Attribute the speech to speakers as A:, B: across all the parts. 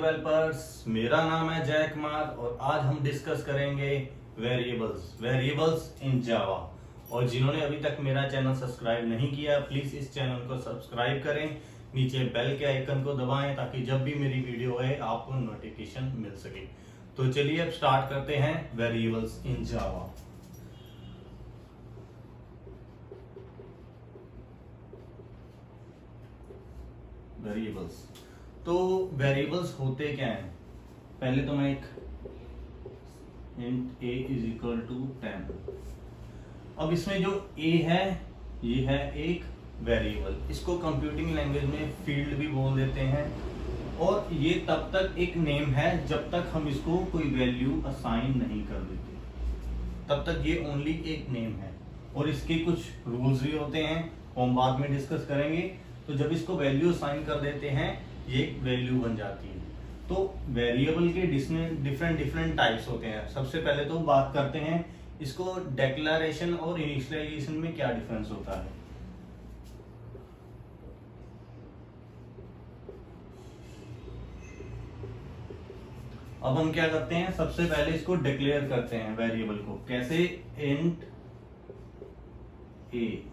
A: Developers, मेरा नाम है जय कुमार और आज हम डिस्कस करेंगे वेरिएबल्स इन जावा। और जिन्होंने अभी तक मेरा चैनल सब्सक्राइब नहीं किया प्लीज इस चैनल को सब्सक्राइब करें, नीचे बेल के आइकन को दबाएं ताकि जब भी मेरी वीडियो आए आपको नोटिफिकेशन मिल सके। तो चलिए अब स्टार्ट करते हैं वेरिएबल्स इन जावा। वेरिएबल्स, तो वेरिएबल्स होते क्या हैं? पहले तो मैं एक int a is equal to 10। अब इसमें जो a है ये है एक वेरिएबल, इसको कंप्यूटिंग लैंग्वेज में फील्ड भी बोल देते हैं। और ये तब तक एक नेम है जब तक हम इसको कोई वैल्यू असाइन नहीं कर देते, तब तक ये ओनली एक नेम है। और इसके कुछ रूल्स भी होते हैं, हम बाद में डिस्कस करेंगे। तो जब इसको वैल्यू असाइन कर देते हैं ये एक वैल्यू बन जाती है। तो वेरिएबल के डिफरेंट टाइप्स होते हैं। सबसे पहले तो बात करते हैं इसको डेक्लेरेशन और इनिशियलाइजेशन में क्या डिफरेंस होता है। अब हम क्या करते हैं, सबसे पहले इसको डिक्लेयर करते हैं वेरिएबल को। कैसे? इंट ए,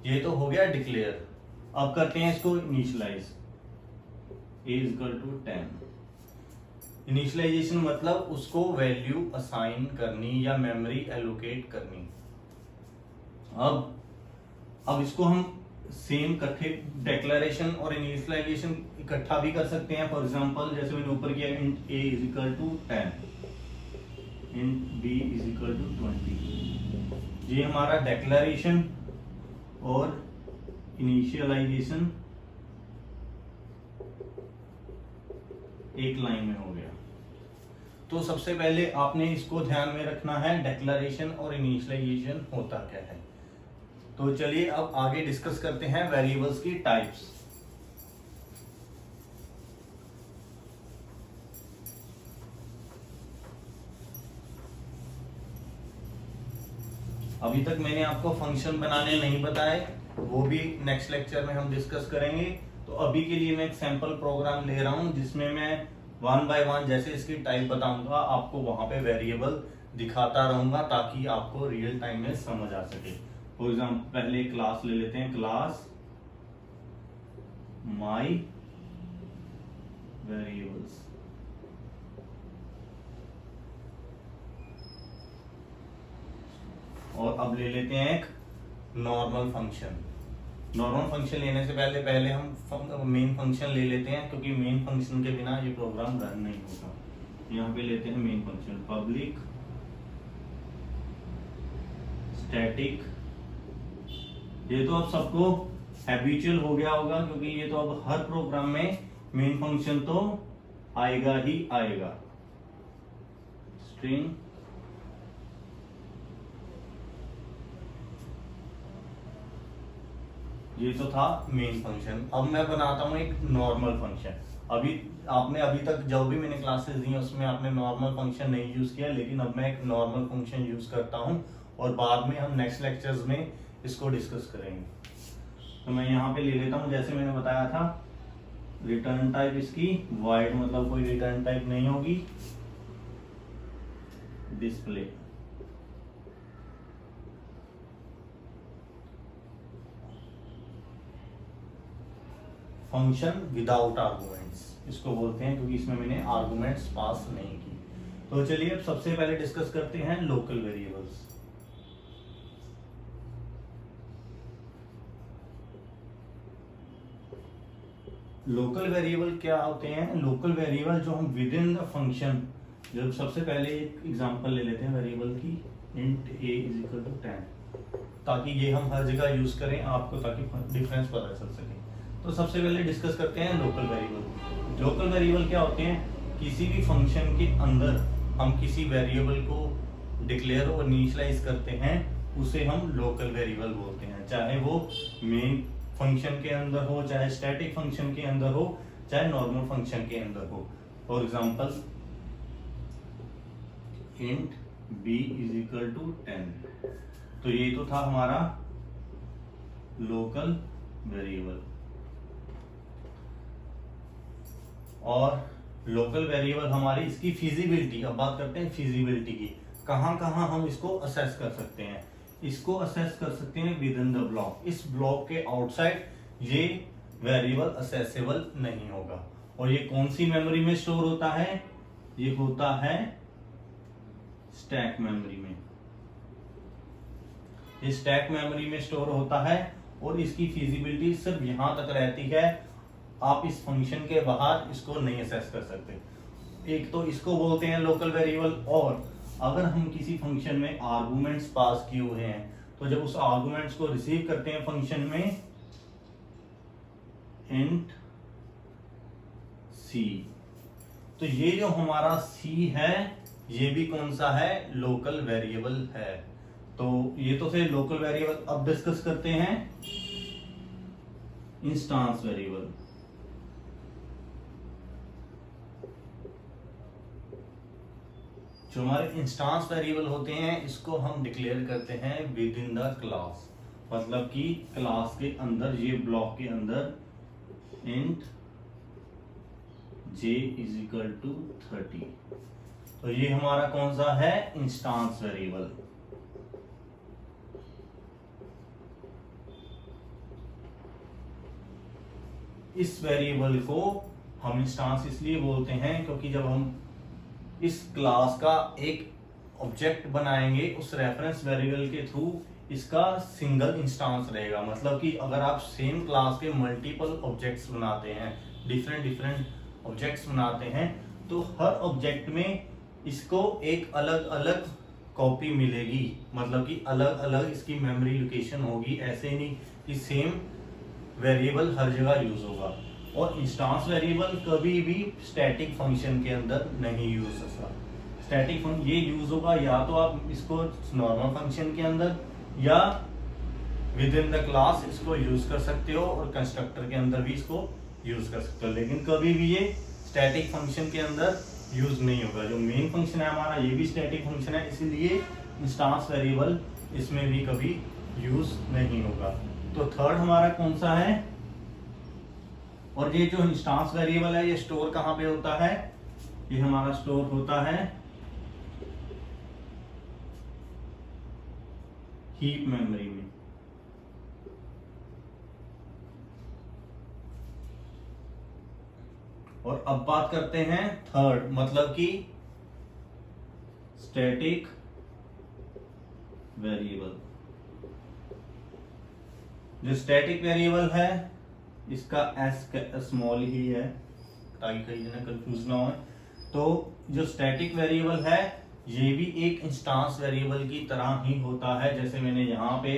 A: ये तो हो गया डिक्लेयर। अब करते हैं इसको initialise, a is equal to 10। Initialisation मतलब उसको वैल्यू असाइन करनी या मेमोरी एलोकेट करनी। अब इसको हम सेम इकट्ठे डिक्लेरेशन और इनिशियलाइजेशन इकट्ठा भी कर सकते हैं। फॉर एग्जांपल जैसे मैंने ऊपर किया int a is equal to 10, int b is equal to 20। ये हमारा डिक्लेरेशन और इनिशियलाइजेशन एक लाइन में हो गया। तो सबसे पहले आपने इसको ध्यान में रखना है, डिक्लेरेशन और इनिशियलाइजेशन होता क्या है। तो चलिए अब आगे डिस्कस करते हैं वेरिएबल्स की टाइप्स। अभी तक मैंने आपको फंक्शन बनाने नहीं बताए, वो भी नेक्स्ट लेक्चर में हम डिस्कस करेंगे। तो अभी के लिए मैं एक सैंपल प्रोग्राम ले रहा हूं जिसमें मैं 1 बाय 1 जैसे इसकी टाइप बताऊंगा, आपको वहां पे वेरिएबल दिखाता रहूंगा ताकि आपको रियल टाइम में समझ आ सके। फॉर एग्जाम्पल पहले क्लास ले लेते हैं, क्लास माई वेरिएबल्स। और अब ले लेते हैं एक नॉर्मल फंक्शन। नॉर्मल फंक्शन लेने से पहले हम मेन फंक्शन ले लेते हैं, क्योंकि मेन फंक्शन के बिना ये प्रोग्राम रन नहीं होगा। यहाँ पे लेते हैं मेन फंक्शन, पब्लिक स्टैटिक। ये तो अब सबको हैबिचुअल हो गया होगा, क्योंकि ये तो अब हर प्रोग्राम में मेन फंक्शन तो आएगा ही आएगा। स्ट्रिंग ये तो था मेन फंक्शन। अब मैं बनाता हूं एक नॉर्मल फंक्शन। आपने अभी तक जो भी मैंने क्लासेस दी उसमें आपने नॉर्मल फंक्शन नहीं यूज किया, लेकिन अब मैं एक नॉर्मल फंक्शन यूज करता हूं और बाद में हम नेक्स्ट लेक्चर्स में इसको डिस्कस करेंगे। तो मैं यहाँ पे ले लेता हूं, जैसे मैंने बताया था, रिटर्न टाइप इसकी void, मतलब कोई रिटर्न टाइप नहीं होगी। डिस्प्ले, फंक्शन विदाउट आर्गुमेंट्स इसको बोलते हैं, क्योंकि इसमें मैंने आर्गुमेंट्स पास नहीं की। तो चलिए अब सबसे पहले डिस्कस करते हैं लोकल वेरिएबल्स। लोकल वेरिएबल क्या होते हैं? लोकल वेरिएबल जो हम विद इन द फंक्शन, जब सबसे पहले एक एग्जांपल ले लेते हैं वेरिएबल की, int a is equal to 10, ताकि ये हम हर जगह यूज करें आपको, ताकि डिफरेंस पता चल सके। तो सबसे पहले डिस्कस करते हैं लोकल वेरिएबल। लोकल वेरिएबल क्या होते हैं? किसी भी फंक्शन के अंदर हम किसी वेरिएबल को डिक्लेयर और इनिशियलाइज करते हैं, उसे हम लोकल वेरिएबल बोलते हैं। चाहे वो मेन फंक्शन के अंदर हो, चाहे स्टैटिक फंक्शन के अंदर हो, चाहे नॉर्मल फंक्शन के अंदर हो। For example int b is equal to 10। तो ये तो था हमारा लोकल वेरिएबल। और लोकल वेरिएबल हमारी इसकी फिजिबिलिटी। अब बात करते हैं फिजिबिलिटी की, कहाँ कहाँ हम इसको असेस कर सकते हैं। इसको असेस कर सकते हैं विद इन द ब्लॉक, इस ब्लॉक के आउटसाइड ये वेरिएबल असेसेबल नहीं होगा। और ये कौन सी मेमोरी में स्टोर होता है, ये होता है स्टैक मेमोरी में। ये स्टैक मेमोरी में स्टोर होता है और इसकी फिजिबिलिटी सिर्फ यहां तक रहती है, आप इस फंक्शन के बाहर इसको नहीं असेस कर सकते। एक तो इसको बोलते हैं लोकल वेरिएबल, और अगर हम किसी फंक्शन में आर्गुमेंट्स पास किए हुए हैं तो जब उस आर्गुमेंट्स को रिसीव करते हैं फंक्शन में इंट सी, तो ये जो हमारा सी है ये भी कौन सा है, लोकल वेरिएबल है। तो ये तो थे लोकल वेरिएबल। अब डिस्कस करते हैं इंस्टांस वेरिएबल। जो हमारे इंस्टांस वेरिएबल होते हैं इसको हम डिक्लेयर करते हैं विद इन द क्लास, मतलब कि क्लास के अंदर, ये ब्लॉक के अंदर int j is equal to 30। तो ये हमारा कौन सा है, इंस्टांस वेरिएबल। इस वेरिएबल को हम इंस्टांस इसलिए बोलते हैं क्योंकि जब हम इस क्लास का एक ऑब्जेक्ट बनाएंगे उस रेफरेंस वेरिएबल के थ्रू इसका सिंगल इंस्टांस रहेगा। मतलब कि अगर आप सेम क्लास के मल्टीपल ऑब्जेक्ट्स बनाते हैं, डिफरेंट ऑब्जेक्ट्स बनाते हैं, तो हर ऑब्जेक्ट में इसको एक अलग अलग कॉपी मिलेगी, मतलब कि अलग अलग इसकी मेमोरी लोकेशन होगी। ऐसे नहीं कि सेम वेरिएबल हर जगह यूज होगा। और इंस्टांस वेरिएबल कभी भी स्टैटिक फंक्शन के अंदर नहीं यूज होगा। स्टैटिक फंक्शन ये यूज होगा या तो आप इसको नॉर्मल फंक्शन के अंदर या विद इन द क्लास इसको यूज कर सकते हो, और कंस्ट्रक्टर के अंदर भी इसको यूज कर सकते हो, लेकिन कभी भी ये स्टैटिक फंक्शन के अंदर यूज नहीं होगा। जो मेन फंक्शन है हमारा ये भी स्टैटिक फंक्शन है, इसलिए इंस्टांस वेरिएबल इसमें भी कभी यूज नहीं होगा। तो थर्ड हमारा कौन सा है, और ये जो इंस्टांस वेरिएबल है ये स्टोर कहां पे होता है, ये हमारा स्टोर होता है हीप मेमोरी में। और अब बात करते हैं थर्ड, मतलब कि स्टैटिक वेरिएबल। जो स्टैटिक वेरिएबल है इसका एस स्मॉल ही है ताकि कहीं ना कंफ्यूज ना हो। तो जो स्टैटिक वेरिएबल है ये भी एक इंस्टांस वेरिएबल की तरह ही होता है। जैसे मैंने यहाँ पे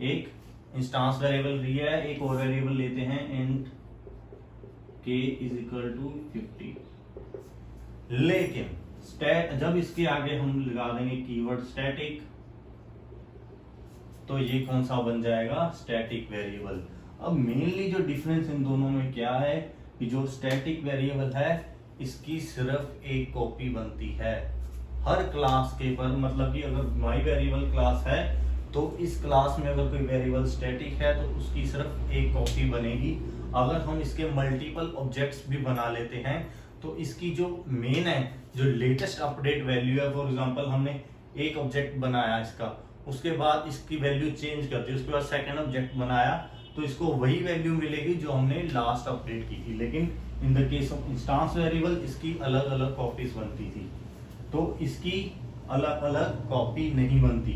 A: एक इंस्टांस वेरिएबल लिया है, एक और वेरिएबल लेते हैं int k is equal to 50, लेकिन जब इसके आगे हम लगा देंगे कीवर्ड स्टैटिक तो ये कौन सा बन जाएगा, स्टैटिक वेरिएबल। अब मेनली जो डिफरेंस इन दोनों में क्या है कि जो स्टैटिक वेरिएबल है इसकी सिर्फ एक कॉपी बनती है हर क्लास के पर। मतलब कि अगर माई वेरिएबल क्लास है तो इस क्लास में अगर कोई वेरिएबल स्टैटिक है तो उसकी सिर्फ एक कॉपी बनेगी। अगर हम इसके मल्टीपल ऑब्जेक्ट्स भी बना लेते हैं तो इसकी जो मेन है, जो लेटेस्ट अपडेट वैल्यू है, फॉर एग्जांपल हमने एक ऑब्जेक्ट बनाया इसका, उसके बाद इसकी वैल्यू चेंज कर दी, उसके बाद सेकंड ऑब्जेक्ट बनाया तो इसको वही वैल्यू मिलेगी जो हमने लास्ट अपडेट की थी। लेकिन in the case of instance variable इसकी अलग अलग कॉपीज बनती थी, तो इसकी अलग अलग कॉपी नहीं बनती।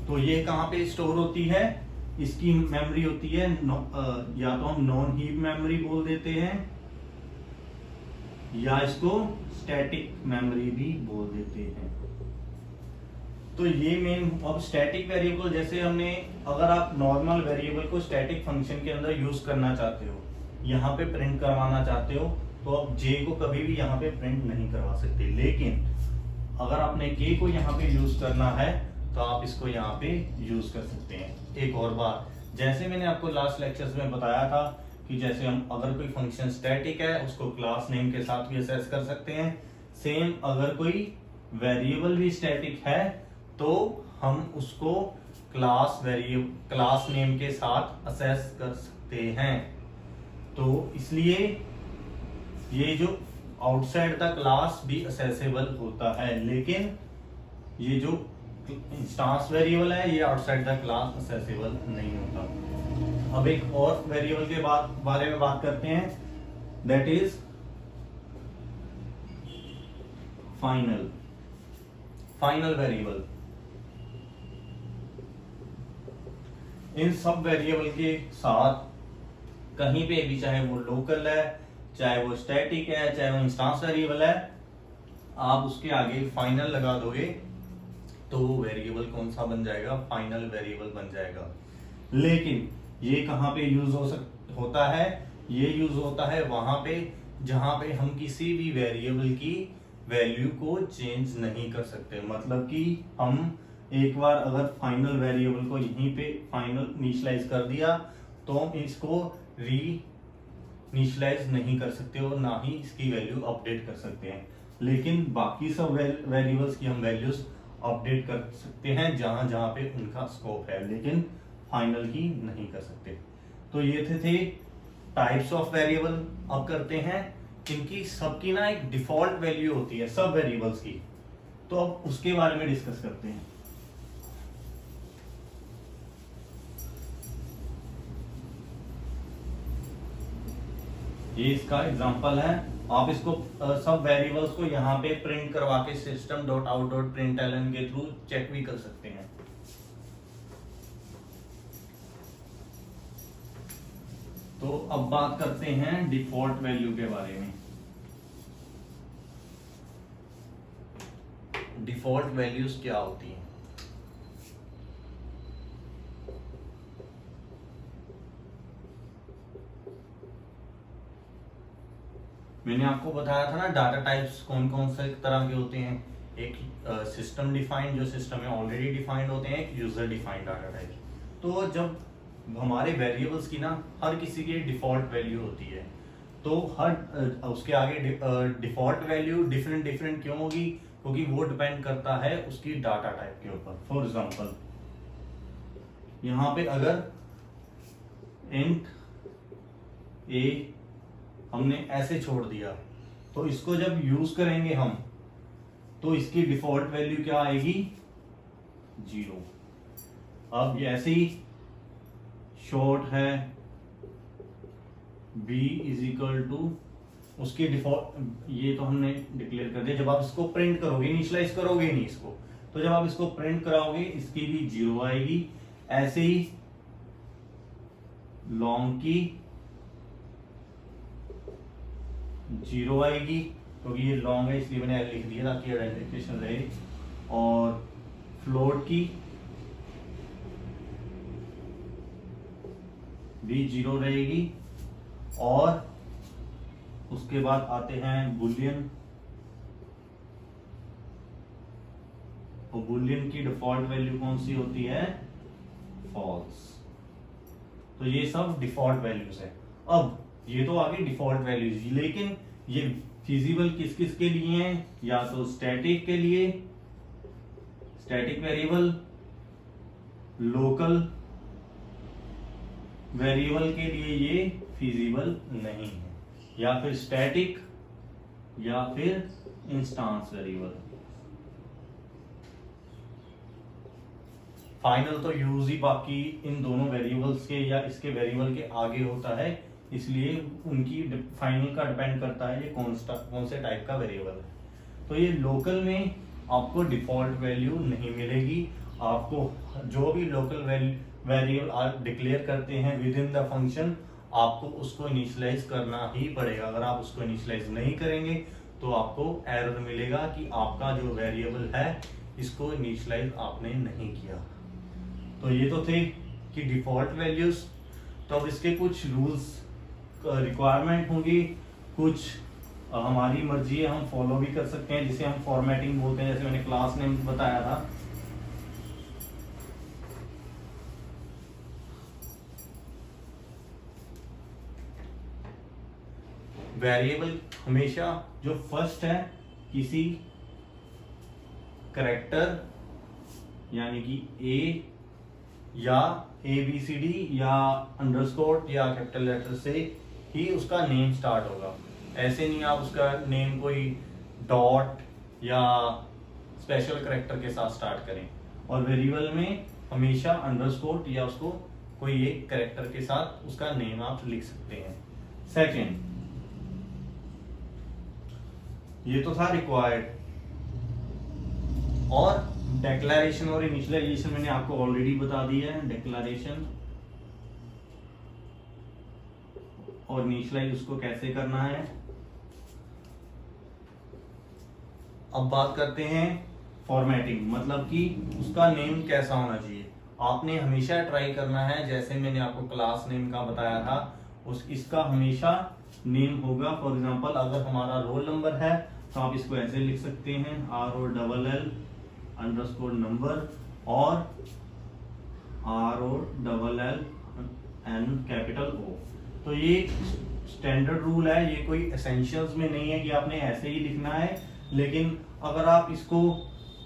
A: तो ये कहां पे स्टोर होती है, इसकी मेमोरी होती है या तो हम नॉन हीप मेमोरी बोल देते हैं या इसको स्टैटिक मेमोरी भी बोल देते हैं। तो ये मेन। अब स्टैटिक वेरिएबल जैसे हमने, अगर आप नॉर्मल वेरिएबल को स्टैटिक फंक्शन के अंदर यूज करना चाहते हो, यहाँ पे प्रिंट करवाना चाहते हो, तो आप जे को कभी भी यहाँ पे प्रिंट नहीं करवा सकते। लेकिन अगर आपने के को यहाँ पे यूज करना है तो आप इसको यहाँ पे यूज कर सकते हैं। एक और बात, जैसे मैंने आपको लास्ट लेक्चर्स में बताया था कि जैसे हम अगर कोई फंक्शन स्टैटिक है उसको क्लास नेम के साथ भी असेस कर सकते हैं, सेम अगर कोई वेरिएबल भी स्टैटिक है तो हम उसको क्लास नेम के साथ असेस कर सकते हैं। तो इसलिए ये जो आउटसाइड द क्लास भी असेसेबल होता है, लेकिन ये जो इंस्टांस वेरिएबल है ये आउटसाइड द क्लास असेसेबल नहीं होता। अब एक और वेरिएबल के बारे में बात करते हैं, दैट इज फाइनल वेरिएबल। इन सब वेरिएबल के साथ कहीं पे भी, चाहे वो लोकल है, चाहे वो स्टैटिक है, चाहे वो इंस्टांस वेरिएबल है, आप उसके आगे फाइनल लगा दोगे तो वो वेरिएबल कौन सा बन जाएगा, फाइनल वेरिएबल बन जाएगा। लेकिन ये कहाँ पे यूज होता है, ये यूज होता है वहां पे जहां पे हम किसी भी वेरिएबल की वैल्यू को चेंज नहीं कर सकते। मतलब कि हम एक बार अगर फाइनल वेरिएबल को यहीं पे फाइनल इनिशियलाइज कर दिया तो हम इसको री इनिशियलाइज नहीं कर सकते और ना ही इसकी वैल्यू अपडेट कर सकते हैं। लेकिन बाकी सब वेरिएबल्स की हम वैल्यूज अपडेट कर सकते हैं जहां जहां पे उनका स्कोप है, लेकिन फाइनल की नहीं कर सकते। तो ये थे टाइप्स ऑफ वेरिएबल। अब करते हैं इनकी सबकी ना एक डिफॉल्ट वैल्यू होती है सब वेरिएबल्स की, तो अब उसके बारे में डिस्कस करते हैं। ये इसका एग्जांपल है। आप इसको सब वेरिएबल्स को यहाँ पे प्रिंट करवा के system.out.println के थ्रू चेक भी कर सकते हैं। तो अब बात करते हैं डिफॉल्ट वैल्यू के बारे में। डिफॉल्ट वैल्यूज क्या होती हैं? मैंने आपको बताया था ना डाटा टाइप्स कौन कौन से तरह के होते हैं। एक सिस्टम डिफाइंड, जो सिस्टम में ऑलरेडी डिफाइंड होते हैं, एक यूजर डिफाइंड डाटा टाइप्स। तो जब हमारे वेरिएबल्स की ना हर किसी की डिफॉल्ट वैल्यू होती है, तो हर उसके आगे डिफॉल्ट वैल्यू डिफरेंट डिफरेंट क्यों होगी? क्योंकि वो डिपेंड करता है उसकी डाटा टाइप के ऊपर। फॉर एग्जांपल यहाँ पे अगर इंट ए हमने ऐसे छोड़ दिया तो इसको जब यूज करेंगे हम तो इसकी डिफॉल्ट वैल्यू क्या आएगी? 0। अब ये ऐसे ही शॉर्ट है b इज इक्वल टू उसकी डिफॉल्ट, ये तो हमने डिक्लेयर कर दिया। जब आप इसको प्रिंट करोगे, इनिशियलाइज करोगे नहीं इसको, तो जब आप इसको प्रिंट कराओगे इसकी भी 0 आएगी। ऐसे ही लॉन्ग की 0 आएगी, क्योंकि ये लॉन्ग है इसलिए मैंने लिख दिया ताकि आइडेंटिफिकेशन रहे। और फ्लोट की भी 0 रहेगी। और उसके बाद आते हैं बुलियन, तो बुलियन की डिफॉल्ट वैल्यू कौन सी होती है? फॉल्स। तो ये सब डिफॉल्ट वैल्यूज है। अब ये तो आगे डिफॉल्ट वैल्यूज, लेकिन ये फिजिबल किस किस के लिए हैं? या तो स्टैटिक के लिए, स्टैटिक वेरिएबल, लोकल वेरिएबल के लिए ये फिजिबल नहीं है, या फिर स्टैटिक या फिर इंस्टांस वेरिएबल। फाइनल तो यूज ही बाकी इन दोनों वेरिएबल्स के या इसके वेरिएबल के आगे होता है, इसलिए उनकी फाइनल का डिपेंड करता है ये कौन से टाइप का वेरिएबल है। तो ये लोकल में आपको डिफॉल्ट वैल्यू नहीं मिलेगी। आपको जो भी लोकल वेरिएबल आप डिक्लेयर करते हैं विद इन द फंक्शन, आपको उसको इनिशियलाइज करना ही पड़ेगा। अगर आप उसको इनिशियलाइज नहीं करेंगे तो आपको एरर मिलेगा कि आपका जो वेरिएबल है इसको इनिशियलाइज आपने नहीं किया। तो ये तो थे कि डिफॉल्ट वैल्यूज। तो अब इसके कुछ रूल्स रिक्वायरमेंट होंगी, कुछ हमारी मर्जी है, हम फॉलो भी कर सकते हैं, जिसे हम फॉर्मेटिंग बोलते हैं, जैसे मैंने क्लास नेम बताया था। वेरिएबल हमेशा जो फर्स्ट है किसी कैरेक्टर यानी कि ए या ABCD या अंडरस्कोर या कैपिटल लेटर से ही उसका नेम स्टार्ट होगा। ऐसे नहीं आप उसका नेम कोई डॉट या स्पेशल कैरेक्टर के साथ स्टार्ट करें। और वेरिएबल में हमेशा अंडरस्कोर या उसको कोई एक कैरेक्टर के साथ उसका नेम आप लिख सकते हैं। सेकेंड, ये तो था रिक्वायर्ड। और डिक्लेरेशन और इनिशियलाइजेशन मैंने आपको ऑलरेडी बता दिया है। डिक्लेरेशन और इनिशियलाइज उसको कैसे करना है। अब बात करते हैं फॉर्मेटिंग, मतलब कि उसका नेम कैसा होना चाहिए। आपने हमेशा ट्राई करना है, जैसे मैंने आपको क्लास नेम का बताया था, इसका हमेशा नेम होगा। फॉर एग्जांपल अगर हमारा रोल नंबर है तो आप इसको ऐसे लिख सकते हैं ROLL अंडरस्कोर नंबर और ROLL N कैपिटल O। तो ये स्टैंडर्ड रूल है, ये कोई एसेंशियल्स में नहीं है कि आपने ऐसे ही लिखना है। लेकिन अगर आप इसको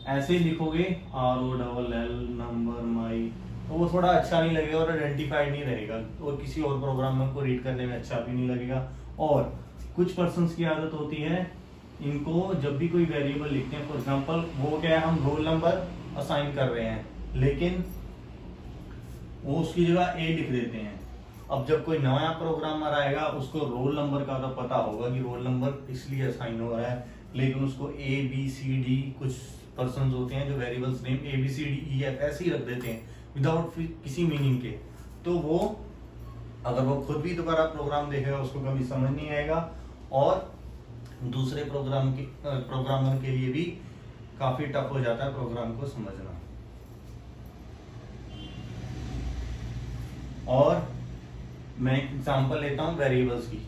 A: ऐसे लिखोगे ROLL नंबर माई, तो वो थोड़ा अच्छा नहीं लगेगा और आइडेंटिफाइड नहीं रहेगा और किसी और प्रोग्राम को रीड करने में अच्छा भी नहीं लगेगा। और कुछ पर्सन्स की आदत होती है, इनको जब भी कोई वेरिएबल लिखते हैं, फॉर एग्जांपल वो क्या है, हम रोल नंबर असाइन कर रहे हैं लेकिन वो उसकी जगह A लिख देते हैं। अब जब कोई नया प्रोग्रामर आएगा उसको रोल नंबर का तो पता होगा कि रोल नंबर इसलिए असाइन हो रहा है, लेकिन उसको ABCD, कुछ पर्सन्स होते हैं जो वेरिएबल्स नेम ABCDEF ऐसे ही रख देते हैं विदाउट किसी मीनिंग के। तो वो अगर वो खुद भी दोबारा प्रोग्राम देखेगा उसको कभी समझ नहीं आएगा और दूसरे प्रोग्रामर के लिए भी काफी टफ हो जाता है प्रोग्राम को समझना। और मैं एग्जांपल लेता हूं वेरिएबल्स की।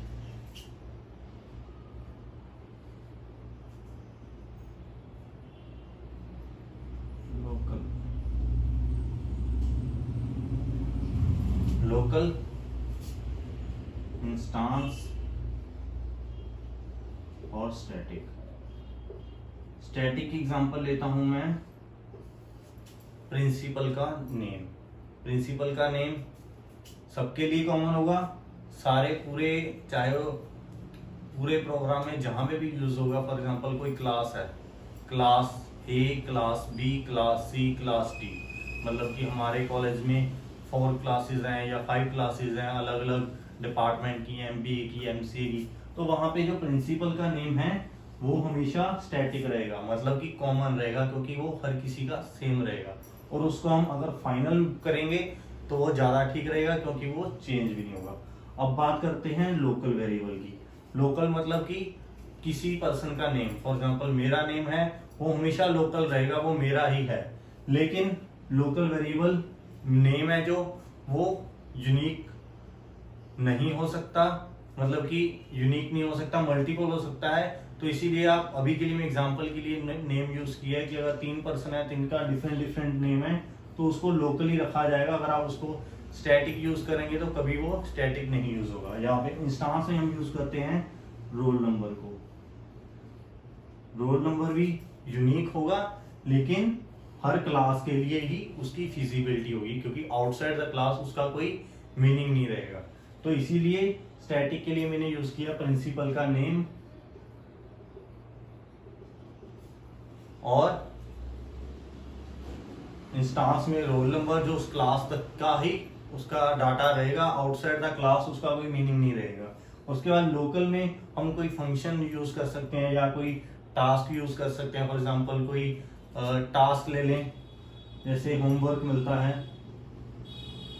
A: लोकल इंस्टांस और स्टैटिक। स्टैटिक की एग्जांपल लेता हूं मैं प्रिंसिपल का नेम। प्रिंसिपल का नेम सबके लिए कॉमन होगा, सारे पूरे, चाहे वो पूरे प्रोग्राम में जहां पे भी यूज होगा। फॉर एग्जांपल कोई क्लास है, class A, class B, class C, class D, मतलब कि हमारे कॉलेज में 4 क्लासेस हैं या 5 क्लासेस हैं अलग अलग डिपार्टमेंट की, MBA की, MCA की। तो वहां पे जो प्रिंसिपल का नेम है वो हमेशा स्टैटिक रहेगा, मतलब कि कॉमन रहेगा, क्योंकि वो हर किसी का सेम रहेगा। और उसको हम अगर फाइनल करेंगे तो वो ज्यादा ठीक रहेगा क्योंकि वो चेंज भी नहीं होगा। अब बात करते हैं लोकल वेरिएबल की। लोकल मतलब कि किसी पर्सन का नेम, फॉर एग्जांपल मेरा नेम है, वो हमेशा लोकल रहेगा, वो मेरा ही है। लेकिन लोकल वेरिएबल नेम है जो वो यूनिक नहीं हो सकता, मतलब कि यूनिक नहीं हो सकता, मल्टीपल हो सकता है। तो इसीलिए आप अभी के लिए मैं एग्जांपल के लिए नेम यूज किया है कि अगर 3 पर्सन है, 3 का डिफरेंट नेम है, तो उसको लोकली रखा जाएगा। अगर आप उसको स्टैटिक यूज करेंगे तो कभी वो स्टैटिक नहीं यूज होगा। यहाँ पे इंस्टांस में हम यूज करते हैं रोल नंबर को। रोल नंबर भी यूनिक होगा लेकिन हर क्लास के लिए ही उसकी फिजिबिलिटी होगी, क्योंकि आउटसाइड द क्लास उसका कोई मीनिंग नहीं रहेगा। तो इसीलिए स्टैटिक के लिए मैंने यूज किया प्रिंसिपल का नेम और इंस्टांस में रोल नंबर, जो उस क्लास तक का ही उसका डाटा रहेगा, आउटसाइड द क्लास उसका कोई मीनिंग नहीं रहेगा। उसके बाद लोकल में हम कोई फंक्शन यूज कर सकते हैं या कोई टास्क यूज कर सकते हैं। फॉर एग्जांपल कोई टास्क ले लें, जैसे होमवर्क मिलता है,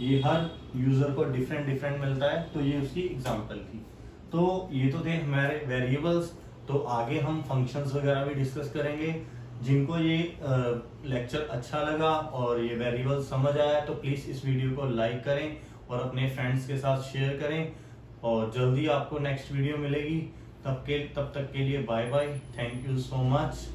A: ये हर यूजर को डिफरेंट मिलता है, तो ये उसकी एग्जांपल थी। तो ये तो थे हमारे वेरिएबल्स। तो आगे हम फंक्शंस वगैरह भी डिस्कस करेंगे। जिनको ये लेक्चर अच्छा लगा और ये वेरिएबल समझ आया तो प्लीज इस वीडियो को लाइक करें और अपने फ्रेंड्स के साथ शेयर करें। और जल्दी आपको नेक्स्ट वीडियो मिलेगी। तब तक के लिए bye bye, thank you so much.